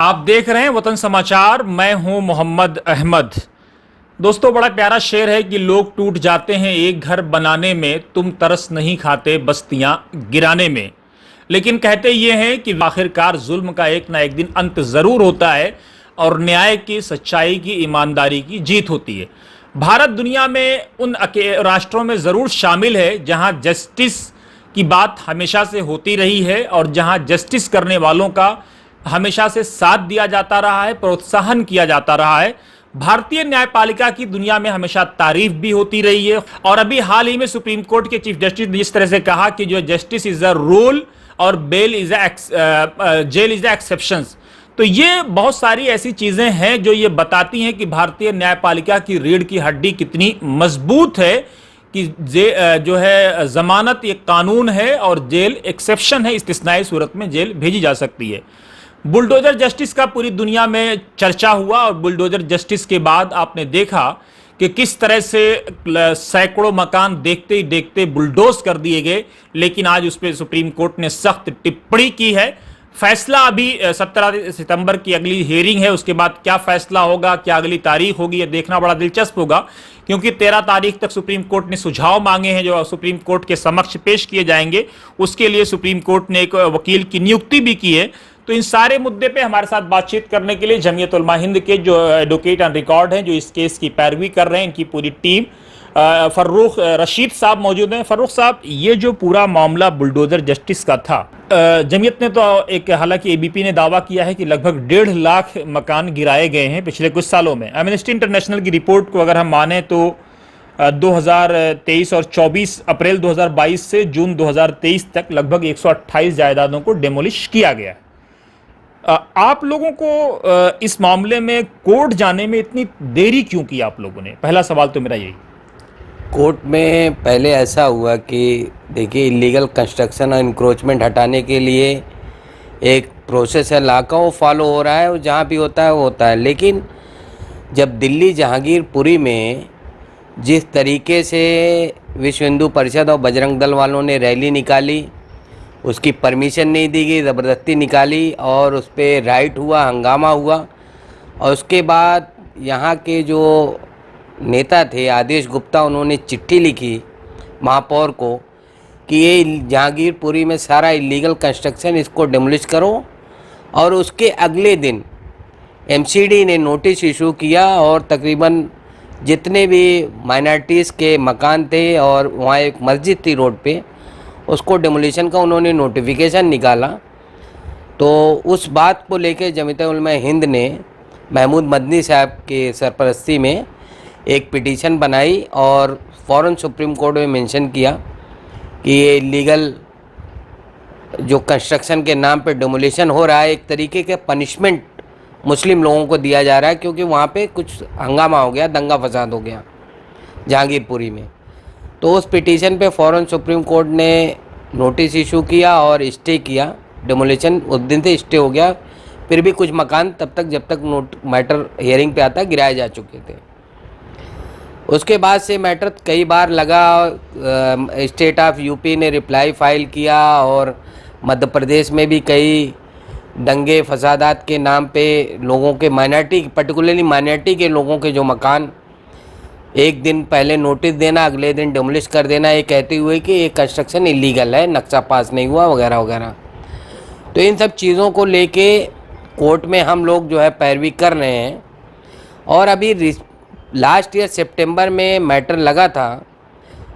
आप देख रहे हैं वतन समाचार। मैं हूं मोहम्मद अहमद। दोस्तों, बड़ा प्यारा शेर है कि लोग टूट जाते हैं एक घर बनाने में, तुम तरस नहीं खाते बस्तियां गिराने में। लेकिन कहते ये हैं कि आखिरकार जुल्म का एक ना एक दिन अंत जरूर होता है और न्याय की, सच्चाई की, ईमानदारी की जीत होती है। भारत दुनिया में उन राष्ट्रों में जरूर शामिल है जहां जस्टिस की बात हमेशा से होती रही है और जहां जस्टिस करने वालों का हमेशा से साथ दिया जाता रहा है, प्रोत्साहन किया जाता रहा है। भारतीय न्यायपालिका की दुनिया में हमेशा तारीफ भी होती रही है। और अभी हाल ही में सुप्रीम कोर्ट के चीफ जस्टिस ने जिस तरह से कहा कि जो जस्टिस इज अ रूल और जेल इज अ एक्सेप्शन, तो ये बहुत सारी ऐसी चीजें हैं जो ये बताती हैं कि भारतीय न्यायपालिका की रीढ़ की हड्डी कितनी मजबूत है कि जो है जमानत एक कानून है और जेल एक्सेप्शन है, इस्तिस्नाई सूरत में जेल भेजी जा सकती है। बुलडोजर जस्टिस का पूरी दुनिया में चर्चा हुआ और बुलडोजर जस्टिस के बाद आपने देखा कि किस तरह से सैकड़ों मकान देखते ही देखते बुलडोज कर दिए गए। लेकिन आज उस पर सुप्रीम कोर्ट ने सख्त टिप्पणी की है। फैसला अभी 17 सितंबर की अगली हियरिंग है, उसके बाद क्या फैसला होगा, क्या अगली तारीख होगी, यह देखना बड़ा दिलचस्प होगा। क्योंकि 13 तारीख तक सुप्रीम कोर्ट ने सुझाव मांगे हैं जो सुप्रीम कोर्ट के समक्ष पेश किए जाएंगे। उसके लिए सुप्रीम कोर्ट ने एक वकील की नियुक्ति भी की है। तो इन सारे मुद्दे पे हमारे साथ बातचीत करने के लिए जमीयत उलमा हिंद के जो एडवोकेट ऑन रिकॉर्ड हैं, जो इस केस की पैरवी कर रहे हैं, इनकी पूरी टीम, फर्रुख रशीद साहब मौजूद हैं। फर्रुख साहब, ये जो पूरा मामला बुलडोजर जस्टिस का था, जमीयत ने तो एक, हालांकि एबीपी ने दावा किया है कि लगभग 1.5 लाख मकान गिराए गए हैं पिछले कुछ सालों में। एमनेस्टी इंटरनेशनल की रिपोर्ट को अगर हम माने तो 2023 और 24 अप्रैल 2022 से जून 2023 तक लगभग 128 जायदादों को डेमोलिश किया गया है। आप लोगों को इस मामले में कोर्ट जाने में इतनी देरी क्यों की आप लोगों ने? पहला सवाल तो मेरा यही। कोर्ट में पहले ऐसा हुआ कि देखिए, इलीगल कंस्ट्रक्शन और इंक्रोचमेंट हटाने के लिए एक प्रोसेस है, लॉ का, वो फॉलो हो रहा है, वो जहाँ भी होता है वो होता है। लेकिन जब दिल्ली जहांगीरपुरी में जिस तरीके से विश्व हिंदू परिषद और बजरंग दल वालों ने रैली निकाली, उसकी परमिशन नहीं दी गई, ज़बरदस्ती निकाली और उस पर राइट हुआ, हंगामा हुआ। और उसके बाद यहाँ के जो नेता थे आदेश गुप्ता, उन्होंने चिट्ठी लिखी महापौर को कि ये जहांगीरपुरी में सारा इलीगल कंस्ट्रक्शन, इसको डिमोलिश करो। और उसके अगले दिन एमसीडी ने नोटिस इशू किया और तकरीबन जितने भी माइनॉरिटीज़ के मकान थे और वहाँ एक मस्जिद थी रोड पे, उसको डिमोलिशन का उन्होंने नोटिफिकेशन निकाला। तो उस बात को लेकर जमीयत उलमा हिंद ने महमूद मदनी साहब के सरपरस्ती में एक पिटीशन बनाई और फ़ौरन सुप्रीम कोर्ट में मेंशन किया कि ये इलीगल जो कंस्ट्रक्शन के नाम पे डिमोलिशन हो रहा है, एक तरीके के पनिशमेंट मुस्लिम लोगों को दिया जा रहा है, क्योंकि वहाँ पे कुछ हंगामा हो गया, दंगा फसाद हो गया जहांगीरपुरी में। तो उस पिटीशन पे फ़ौरन सुप्रीम कोर्ट ने नोटिस इशू किया और स्टे किया। डिमोलिशन उस दिन से स्टे हो गया। फिर भी कुछ मकान तब तक, जब तक मैटर हियरिंग पे आता, गिराए जा चुके थे। उसके बाद से मैटर कई बार लगा, स्टेट ऑफ यूपी ने रिप्लाई फाइल किया और मध्य प्रदेश में भी कई दंगे फसादात के नाम पे लोगों के, माइनॉरिटी, पर्टिकुलरली माइनॉरिटी के लोगों के जो मकान, एक दिन पहले नोटिस देना, अगले दिन डिमोलिश कर देना, ये कहते हुए कि ये कंस्ट्रक्शन इलीगल है, नक्शा पास नहीं हुआ, वगैरह वगैरह। तो इन सब चीज़ों को लेके कोर्ट में हम लोग जो है पैरवी कर रहे हैं। और अभी लास्ट ईयर सितंबर में मैटर लगा था,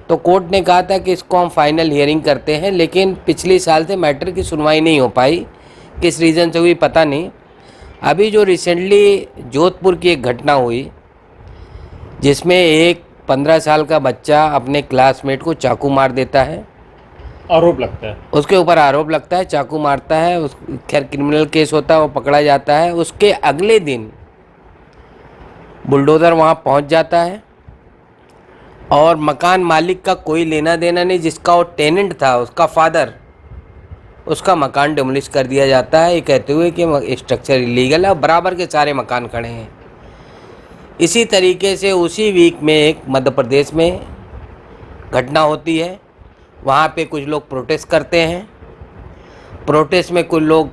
तो कोर्ट ने कहा था कि इसको हम फाइनल हियरिंग करते हैं, लेकिन पिछले साल से मैटर की सुनवाई नहीं हो पाई। किस रीज़न से हुई पता नहीं। अभी जो रिसेंटली जोधपुर की एक घटना हुई, जिसमें एक 15 साल का बच्चा अपने क्लासमेट को चाकू मार देता है, आरोप लगता है, उसके ऊपर आरोप लगता है, चाकू मारता है, उस खैर क्रिमिनल केस होता है, वो पकड़ा जाता है। उसके अगले दिन बुलडोज़र वहाँ पहुँच जाता है और मकान मालिक का कोई लेना देना नहीं, जिसका वो टेनेंट था, उसका फादर, उसका मकान डिमोलिश कर दिया जाता है, ये कहते हुए कि स्ट्रक्चर इलीगल है। और बराबर के सारे मकान खड़े हैं। इसी तरीके से उसी वीक में एक मध्य प्रदेश में घटना होती है। वहाँ पे कुछ लोग प्रोटेस्ट करते हैं। प्रोटेस्ट में कुछ लोग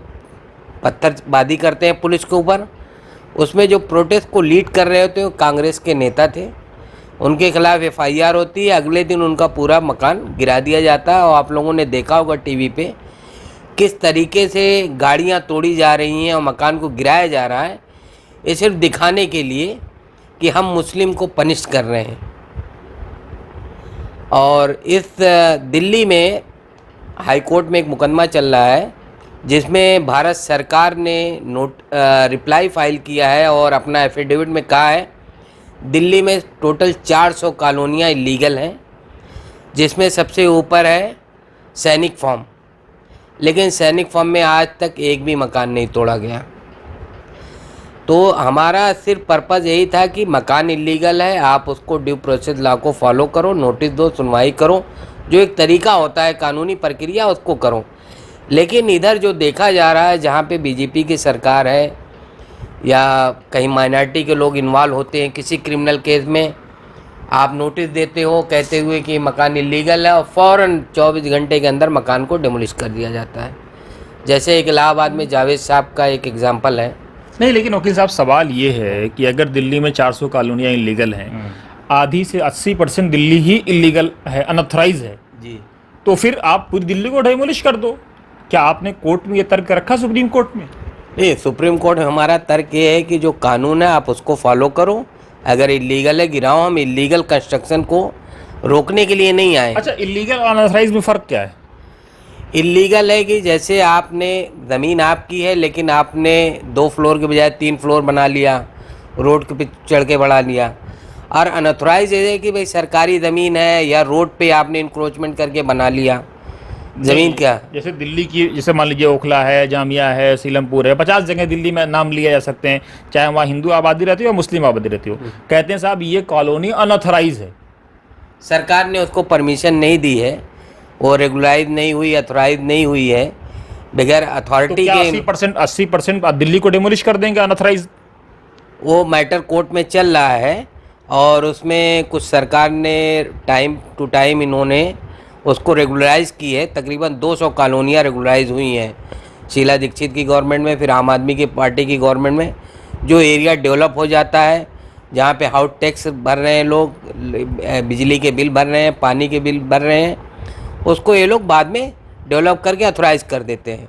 पत्थरबाजी करते हैं पुलिस के ऊपर। उसमें जो प्रोटेस्ट को लीड कर रहे होते हैं वो कांग्रेस के नेता थे, उनके खिलाफ एफआईआर होती है, अगले दिन उनका पूरा मकान गिरा दिया जाता है। और आप लोगों ने देखा होगा टीवी पे किस तरीके से गाड़ियां तोड़ी जा रही हैं और मकान को गिराया जा रहा है, ये सिर्फ दिखाने के लिए कि हम मुस्लिम को पनिश कर रहे हैं। और इस दिल्ली में हाई कोर्ट में एक मुकदमा चल रहा है जिसमें भारत सरकार ने रिप्लाई फाइल किया है और अपना एफिडेविट में कहा है दिल्ली में टोटल 400 कॉलोनियाँ इलीगल हैं, जिसमें सबसे ऊपर है सैनिक फॉर्म। लेकिन सैनिक फॉर्म में आज तक एक भी मकान नहीं तोड़ा गया। तो हमारा सिर्फ पर्पज़ यही था कि मकान इलीगल है, आप उसको ड्यू प्रोसेस लॉ को फॉलो करो, नोटिस दो, सुनवाई करो, जो एक तरीका होता है कानूनी प्रक्रिया उसको करो। लेकिन इधर जो देखा जा रहा है जहाँ पे बीजेपी की सरकार है या कहीं माइनॉरिटी के लोग इन्वॉल्व होते हैं किसी क्रिमिनल केस में, आप नोटिस देते हो कहते हुए कि मकान इलीगल है और फ़ौरन 24 घंटे के अंदर मकान को डिमोलिश कर दिया जाता है। जैसे एक इलाहाबाद में जावेद साहब का एक एग्जांपल है। नहीं, लेकिन वकील साहब सवाल ये है कि अगर दिल्ली में 400 कॉलोनियाँ इलीगल हैं, आधी से 80% दिल्ली ही इलीगल है, अनऑथराइज है जी, तो फिर आप पूरी दिल्ली को डिमोलिश कर दो। क्या आपने कोर्ट में ये तर्क रखा, सुप्रीम कोर्ट में? नहीं, सुप्रीम कोर्ट में हमारा तर्क ये है कि जो कानून है आप उसको फॉलो करो। अगर इलीगल है गिराओ, हम इलीगल कंस्ट्रक्शन को रोकने के लिए नहीं आए। अच्छा, इलीगल और अनऑथराइज में फ़र्क क्या है? इलीगल है कि जैसे आपने ज़मीन आपकी है लेकिन आपने 2 फ्लोर के बजाय 3 फ्लोर बना लिया, रोड के पे चढ़ के बढ़ा लिया। और अनऑथराइज ये है कि भाई सरकारी ज़मीन है या रोड पे आपने इंक्रोचमेंट करके बना लिया ज़मीन। क्या जैसे दिल्ली की, जैसे मान लीजिए ओखला है, जामिया है, सीलमपुर है, 50 जगह दिल्ली में नाम लिए जा सकते हैं, चाहे वहाँ हिंदू आबादी रहती हो या मुस्लिम आबादी रहती हो। कहते हैं साहब ये कॉलोनी अनऑथराइज है, सरकार ने उसको परमिशन नहीं दी है, वो रेगुलाइज नहीं हुई, अथोराइज नहीं हुई है, बगैर तो अथॉरिटी क्या के। 80% दिल्ली को डिमोलिश कर देंगे अनऑथराइज? वो मैटर कोर्ट में चल रहा है और उसमें कुछ सरकार ने टाइम टू टाइम इन्होंने उसको रेगुलराइज़ की है। तकरीबन 200 कॉलोनियाँ रेगुलराइज हुई हैं शीला दीक्षित की गवर्नमेंट में, फिर आम आदमी की पार्टी की गवर्नमेंट में। जो एरिया डेवलप हो जाता है, जहाँ पे हाउस टैक्स भर रहे हैं लोग, बिजली के बिल भर रहे हैं, पानी के बिल भर रहे हैं, उसको ये लोग बाद में डेवलप करके अथोराइज़ कर देते हैं।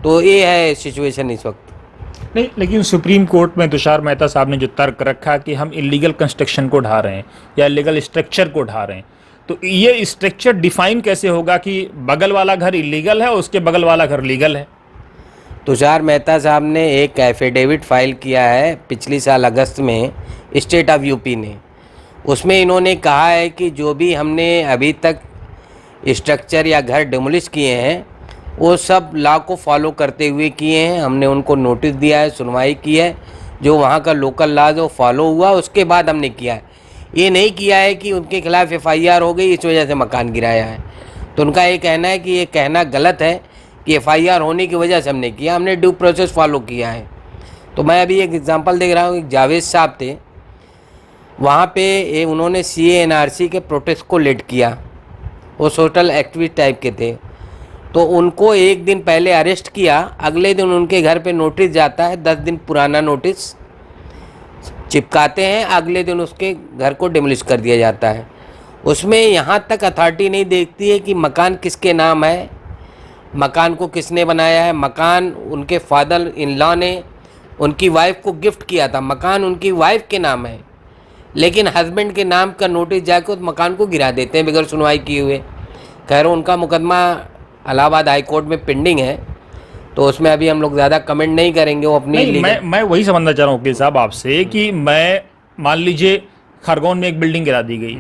तो ये है सिचुएशन इस वक्त। नहीं, लेकिन सुप्रीम कोर्ट में तुषार मेहता साहब ने जो तर्क रखा कि हम इलीगल कंस्ट्रक्शन को ढा रहे हैं या इलीगल स्ट्रक्चर को ढा रहे हैं, तो ये स्ट्रक्चर डिफाइन कैसे होगा कि बगल वाला घर इलीगल है और उसके बगल वाला घर लीगल है? तुषार मेहता साहब ने एक एफिडेविट फाइल किया है पिछली साल अगस्त में स्टेट ऑफ यूपी ने। उसमें इन्होंने कहा है कि जो भी हमने अभी तक स्ट्रक्चर या घर डिमोलिश किए हैं वो सब लॉ को फॉलो करते हुए किए हैं। हमने उनको नोटिस दिया है, सुनवाई की है, जो वहाँ का लोकल लॉ जो फॉलो हुआ उसके बाद हमने किया है। ये नहीं किया है कि उनके खिलाफ एफआईआर हो गई इस वजह से मकान गिराया है। तो उनका ये कहना है कि ये कहना गलत है कि एफआईआर होने की वजह से हमने किया, हमने ड्यू प्रोसेस फॉलो किया है। तो मैं अभी एक एग्जांपल देख रहा हूँ, एक जावेद साहब थे, वहाँ पे उन्होंने CA/NRC के प्रोटेस्ट को लीड किया, वो सोशल एक्टिविस्ट टाइप के थे। तो उनको एक दिन पहले अरेस्ट किया, अगले दिन उनके घर पे नोटिस जाता है, 10 दिन पुराना नोटिस चिपकाते हैं, अगले दिन उसके घर को डिमोलिश कर दिया जाता है। उसमें यहाँ तक अथॉरिटी नहीं देखती है कि मकान किसके नाम है, मकान को किसने बनाया है। मकान उनके फादर इन लॉ ने उनकी वाइफ को गिफ्ट किया था, मकान उनकी वाइफ के नाम है, लेकिन हस्बैंड के नाम का नोटिस जाके उस मकान को गिरा देते हैं बगैर सुनवाई किए हुए। खैर उनका मुकदमा इलाहाबाद हाई कोर्ट में पेंडिंग है, तो उसमें अभी हम लोग ज़्यादा कमेंट नहीं करेंगे। वो अपनी नहीं, मैं वही समझना चाह रहा हूँ वकील साहब आपसे कि मैं मान लीजिए खरगोन में एक बिल्डिंग गिरा दी गई,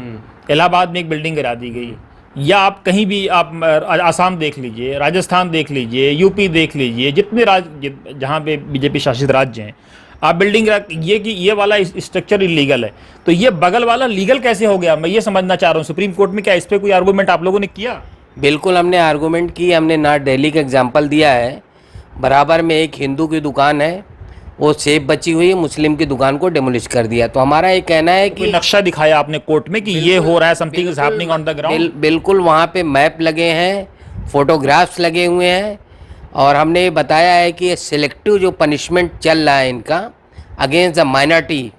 इलाहाबाद में एक बिल्डिंग गिरा दी गई, या आप कहीं भी आप आसाम देख लीजिए, राजस्थान देख लीजिए, यूपी देख लीजिए, जितने जहाँ पे बीजेपी शासित राज्य हैं, आप बिल्डिंग ये कि ये वाला स्ट्रक्चर इलीगल है, तो ये बगल वाला लीगल कैसे हो गया? मैं ये समझना चाह रहा हूँ। सुप्रीम कोर्ट में क्या इस पर कोई आर्गूमेंट आप लोगों ने किया? बिल्कुल हमने आर्गूमेंट की। हमने नॉर्थ दिल्ली का एग्जांपल दिया है, बराबर में एक हिंदू की दुकान है, वो सेफ बची हुई है, मुस्लिम की दुकान को डिमोलिश कर दिया। तो हमारा ये कहना है कि नक्शा दिखाया आपने कोर्ट में कि ये हो रहा है, something is happening on the ground? बिल्कुल वहाँ पे मैप लगे हैं, फोटोग्राफ्स लगे हुए हैं, और हमने ये बताया है कि ये सिलेक्टिव जो पनिशमेंट चल रहा है इनका अगेंस्ट द माइनॉरिटी,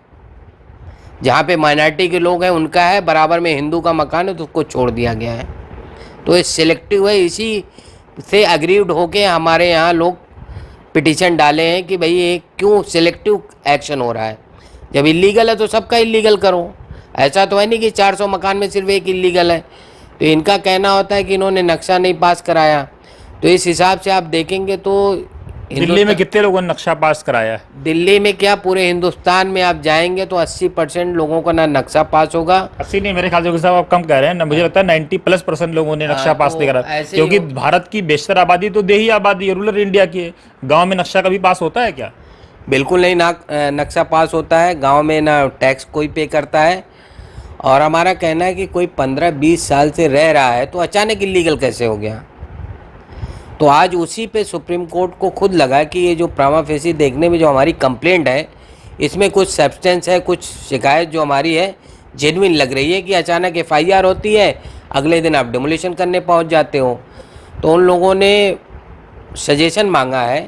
जहाँ पे माइनॉरिटी के लोग हैं उनका है, बराबर में हिंदू का मकान है तो उसको छोड़ दिया गया है। तो ये सिलेक्टिव है, इसी से अग्रीव्ड होके हमारे यहाँ लोग पिटीशन डाले हैं कि भाई ये क्यों सिलेक्टिव एक्शन हो रहा है। जब इलीगल है तो सबका इलीगल करो, ऐसा तो है नहीं कि 400 मकान में सिर्फ एक इलीगल है। तो इनका कहना होता है कि इन्होंने नक्शा नहीं पास कराया, तो इस हिसाब से आप देखेंगे तो दिल्ली में कितने लोगों ने नक्शा पास कराया है? दिल्ली में क्या पूरे हिंदुस्तान में आप जाएंगे तो 80% लोगों का ना नक्शा पास होगा। 80 नहीं, मेरे ख्याल से साहब आप कम कह रहे हैं ना, मुझे लगता है 90+% लोगों ने नक्शा पास नहीं करा, ऐसे ही क्योंकि भारत की बेशतर आबादी तो देही आबादी है, रूरल इंडिया की है। गाँव में नक्शा कभी पास होता है क्या? बिल्कुल नहीं, ना नक्शा पास होता है गांव में, ना टैक्स कोई पे करता है। और हमारा कहना है कि कोई 15-20 साल से रह रहा है तो अचानक इलीगल कैसे हो गया। तो आज उसी पे सुप्रीम कोर्ट को खुद लगा कि ये जो प्रामा फेसी देखने में जो हमारी कंप्लेंट है इसमें कुछ सब्सटेंस है, कुछ शिकायत जो हमारी है जेन्युइन लग रही है कि अचानक FIR होती है, अगले दिन आप डिमोलिशन करने पहुंच जाते हो। तो उन लोगों ने सजेशन मांगा है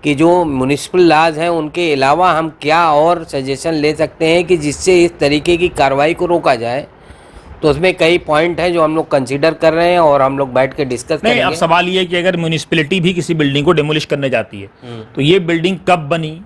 कि जो म्युनिसिपल लॉज हैं उनके अलावा हम क्या और सजेशन ले सकते हैं कि जिससे इस तरीके की कार्रवाई को रोका जाए। तो उसमें कई पॉइंट हैं जो हम लोग कंसीडर कर रहे हैं और हम लोग बैठ के डिस्कस नहीं, करेंगे। अब सवाल ये है कि अगर म्यूनिसिपैलिटी भी किसी बिल्डिंग को डेमोलिश करने जाती है तो ये बिल्डिंग कब बनी,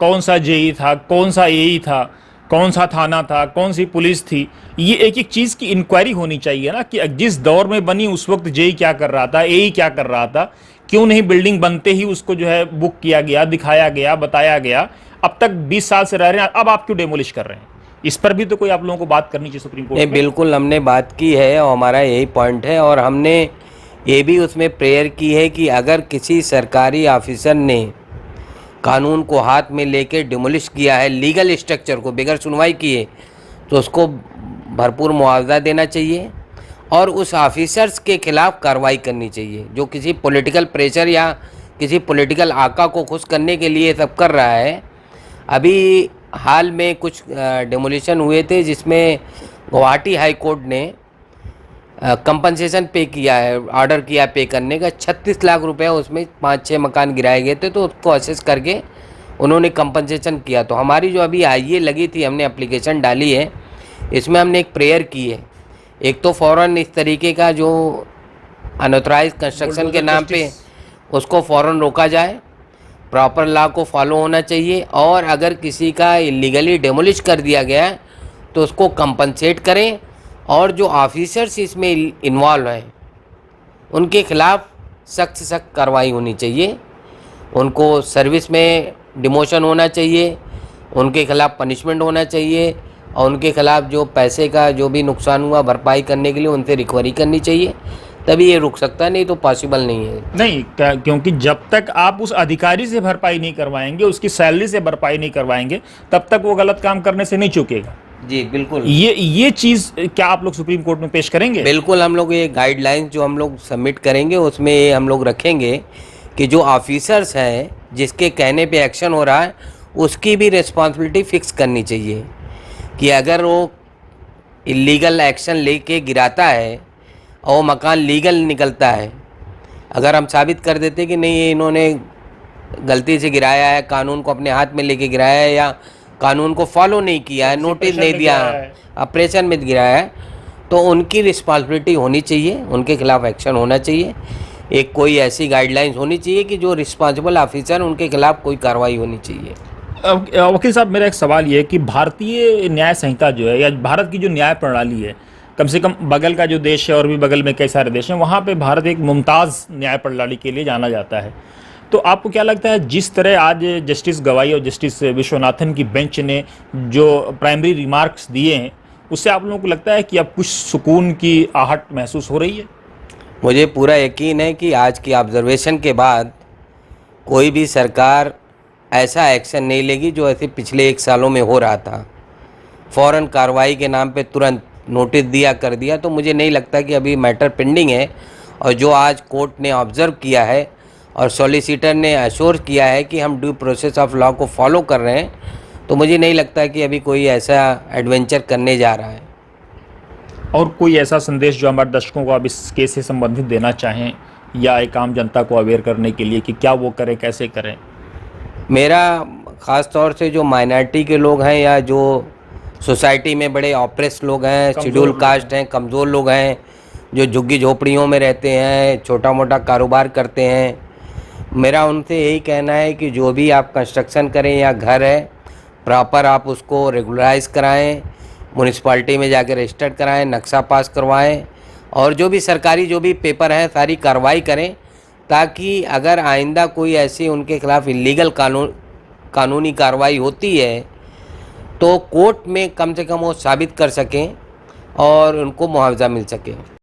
कौन सा JE था, कौन सा AE था, कौन सा थाना था, कौन सी पुलिस थी, ये एक एक चीज़ की इंक्वायरी होनी चाहिए ना कि जिस दौर में बनी उस वक्त JE क्या कर रहा था, AE क्या कर रहा था, क्यों नहीं बिल्डिंग बनते ही उसको जो है बुक किया गया, दिखाया गया, बताया गया। अब तक 20 साल से रह रहे हैं, अब आप क्यों डेमोलिश कर रहे हैं? इस पर भी तो कोई आप लोगों को बात करनी चाहिए सुप्रीम कोर्ट नहीं, में। बिल्कुल हमने बात की है और हमारा यही पॉइंट है। और हमने ये भी उसमें प्रेयर की है कि अगर किसी सरकारी ऑफिसर ने कानून को हाथ में लेके डिमोलिश किया है लीगल स्ट्रक्चर को बगैर सुनवाई किए, तो उसको भरपूर मुआवजा देना चाहिए और उस ऑफिसर्स के खिलाफ कार्रवाई करनी चाहिए जो किसी पॉलिटिकल प्रेशर या किसी पॉलिटिकल आका को खुश करने के लिए सब कर रहा है। अभी हाल में कुछ डिमोलिशन हुए थे जिसमें गुवाहाटी हाई कोर्ट ने कंपनसेशन पे किया है, ऑर्डर किया पे करने का 36 लाख रुपए, उसमें 5-6 मकान गिराए गए थे तो उसको असेस करके उन्होंने कंपनसेशन किया। तो हमारी जो अभी IE लगी थी, हमने एप्लीकेशन डाली है, इसमें हमने एक प्रेयर की है। एक तो फ़ौरन इस तरीके का जो अनऑथराइज कंस्ट्रक्शन के नाम पे उसको फ़ौरन रोका जाए, प्रॉपर लॉ को फॉलो होना चाहिए। और अगर किसी का इलीगली डेमोलिश कर दिया गया है तो उसको कंपनसेट करें और जो ऑफिसर्स इसमें इन्वॉल्व हैं उनके खिलाफ सख्त से सख्त कार्रवाई होनी चाहिए। उनको सर्विस में डिमोशन होना चाहिए, उनके खिलाफ पनिशमेंट होना चाहिए और उनके खिलाफ जो पैसे का जो भी नुकसान हुआ भरपाई करने के लिए उनसे रिकवरी करनी चाहिए, तभी ये रुक सकता है, नहीं तो पॉसिबल नहीं है। नहीं, क्योंकि जब तक आप उस अधिकारी से भरपाई नहीं करवाएंगे, उसकी सैलरी से भरपाई नहीं करवाएंगे, तब तक वो गलत काम करने से नहीं चूकेगा। जी बिल्कुल। ये चीज़ क्या आप लोग सुप्रीम कोर्ट में पेश करेंगे? बिल्कुल, हम लोग ये गाइडलाइंस जो हम लोग सबमिट करेंगे उसमें ये हम लोग रखेंगे कि जो ऑफिसर्स हैं जिसके कहने पे एक्शन हो रहा है उसकी भी रिस्पॉन्सिबिलिटी फिक्स करनी चाहिए कि अगर वो इलीगल एक्शन लेके गिराता है और मकान लीगल निकलता है, अगर हम साबित कर देते कि नहीं ये इन्होंने गलती से गिराया है, कानून को अपने हाथ में लेके गिराया है या कानून को फॉलो नहीं किया है, नोटिस नहीं दिया, ऑपरेशन में गिराया है, तो उनकी रिस्पॉन्सिबिलिटी होनी चाहिए, उनके खिलाफ एक्शन होना चाहिए। एक कोई ऐसी गाइडलाइंस होनी चाहिए कि जो रिस्पॉन्सिबल ऑफिसर उनके खिलाफ कोई कार्रवाई होनी चाहिए। वकील साहब, मेरा एक सवाल ये है कि भारतीय न्याय संहिता जो है या भारत की जो न्याय प्रणाली है, कम से कम बगल का जो देश है और भी बगल में कई सारे देश हैं, वहाँ पे भारत एक मुमताज़ न्याय प्रणाली के लिए जाना जाता है। तो आपको क्या लगता है जिस तरह आज जस्टिस गवाई और जस्टिस विश्वनाथन की बेंच ने जो प्राइमरी रिमार्क्स दिए हैं, उससे आप लोगों को लगता है कि अब कुछ सुकून की आहट महसूस हो रही है? मुझे पूरा यकीन है कि आज की ऑब्जर्वेशन के बाद कोई भी सरकार ऐसा एक्शन नहीं लेगी जो ऐसे पिछले 1 सालों में हो रहा था। फ़ौरन कार्रवाई के नाम पे तुरंत नोटिस दिया कर दिया, तो मुझे नहीं लगता कि अभी मैटर पेंडिंग है। और जो आज कोर्ट ने ऑब्ज़र्व किया है और सॉलिसिटर ने अश्योर किया है कि हम ड्यू प्रोसेस ऑफ लॉ को फॉलो कर रहे हैं, तो मुझे नहीं लगता कि अभी कोई ऐसा एडवेंचर करने जा रहा है। और कोई ऐसा संदेश जो हमारे दर्शकों को आप इस केस से संबंधित देना चाहें या एक आम जनता को अवेयर करने के लिए कि क्या वो करें, कैसे करें? मेरा ख़ास तौर से जो माइनॉरिटी के लोग हैं या जो सोसाइटी में बड़े ऑप्रेस लोग हैं, शेड्यूल कास्ट हैं, कमज़ोर लोग हैं, जो झुग्गी झोपड़ियों में रहते हैं, छोटा मोटा कारोबार करते हैं, मेरा उनसे यही कहना है कि जो भी आप कंस्ट्रक्शन करें या घर है, प्रॉपर आप उसको रेगुलराइज कराएं, म्यूनिसिपालिटी में जाकर रजिस्टर्ड कराएं, नक्शा पास करवाएं और जो भी सरकारी जो भी पेपर हैं सारी कार्रवाई करें, ताकि अगर आइंदा कोई ऐसी उनके खिलाफ़ इलीगल कानूनी कार्रवाई होती है तो कोर्ट में कम से कम वो साबित कर सकें और उनको मुआवजा मिल सके।